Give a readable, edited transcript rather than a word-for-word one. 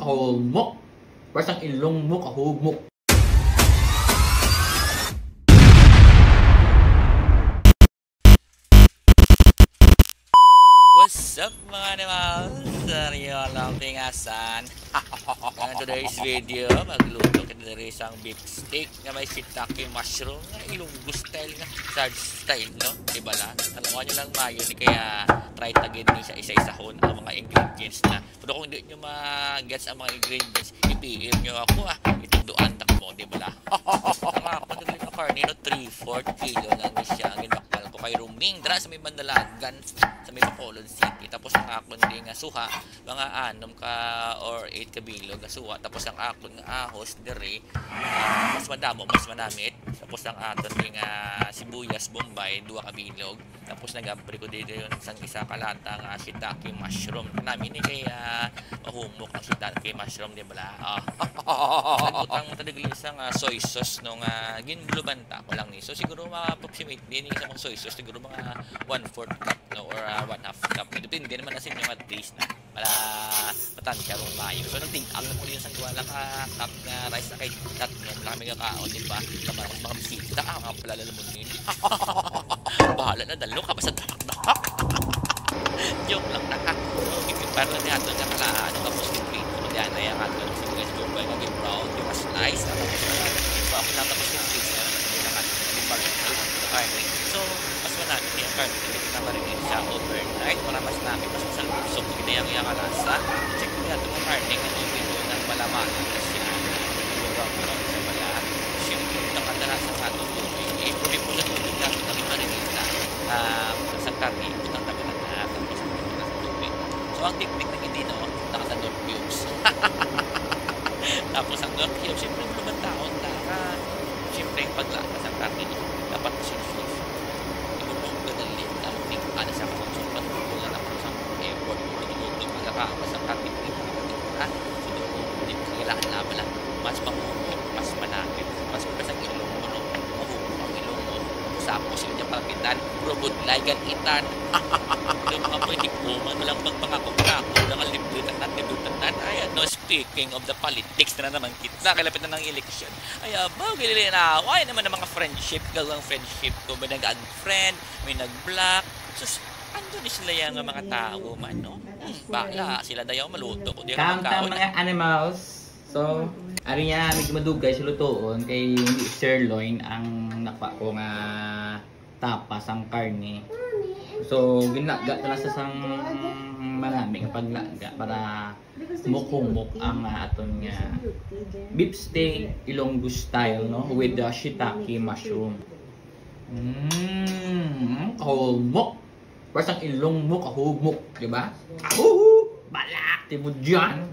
Kahulmok. Parang ilong mo, kahulmok. What's up mga animals? Saryolang pingasan. In today's video, magluto ka na rin isang beef steak na may shiitake mushroom na Ilonggo style nga, Sarge style, no? Diba lang? Tanungan nyo lang mayo ni kaya try tagin ni sa isa-isahon ang mga ingredients na. Pero kung hindi nyo ma-gets ang mga ingredients, i-PM nyo ako itunduan takbo, diba lang? Pagdating ng karnino, 3/4 kilo lang siya ang ginbakal ko kay Ruming. Dara sa may Bandalagan, sa may Bacolod City. Tapos ang akon din nga suha, mga 6 ka or 8 ka bilog nga suha. Tapos ang akon nga ahos diri, mas madamo, mas manamit. Tapos ang aton din nga sibuyas Bombay, 2 ka bilog. Tapos nagabri ko dito yung isang isa kalata nga shiitake mushroom. Namin ni kaya mahumok ang shiitake mushroom, di ba? Nagutang tadaglis ang soy sauce nung ginblubanta ko lang ni. So siguro ma-approximate din sa mga soy sauce, siguro mga 1/4 cup no, or 1/2 cup. Depende naman na sa inyo nga taste na para matansya rong mayo. So nagting-ang ko din sa duwa lang cup na rice na kay tat no, malaki nga kaon, di ba? Kamar mga bisita, nga pala lalamon din. Bahala na dalo ka basta dakak-dakak. Joke lang na. Para na natin ang nakalaan ng kapos ng plate. So diyan na yung ato ng sibuyas Bombay nga brown, yung slice. Tapos na tapos yung plate na yung parang karne. So, mas manami yung karne. Kita pa rin siya overnight para mas namin mas masalubusog. Kita yung kalasa. Check mo natin yung karne nga dito ng malaman. Kasi brown sa mala. Siyempre, ang kadalasan sa ato tubig. Pwede po na tubig natin kami marinita. Sa karne, itang tabi na tapos sa tubig. So, ang technique na hindi, no? Nakatandor cubes. Tapos ang door cubes, siyempre, naman taon na. Siyempre, yung paglaka sa karne, dapat sinusuf. Ibubog ka ng lit. Think, ano sa kapag patutunan ako sa airport. Ibubog ka sa karne. So, kailangan naman lang. Mas mahumok, mas manakit. Mas ang ilong mo, no? Mahumok ang ilong mo. Sapos yun yung palapitan. Probudlay, ganitan. Yung mga pwede ko, lang pagpangako-kako. Ang libutan at libutan. Ayan, no, speaking of the politics na naman kita, kalapit na ng election. Ay, abaw, gilinaway naman ng mga friendship. Galang friendship ko. May nag-unfriend, may nag-block. So, ando ni sila yung mga tao man, no? Bakla, sila dayaw maluto. Kang mga animals. So, ano niya, medyo madugay sa lutoon kay hindi sirloin ang nakpa ko nga tapas ang karne. So, ginaga na sa sang maraming paglaga para mukumok ang aton nga beef steak Ilonggo style, no, with the shiitake mushroom. Kahulmok. Parang ilong mo, kahulmok, di ba? Balak, timo dyan.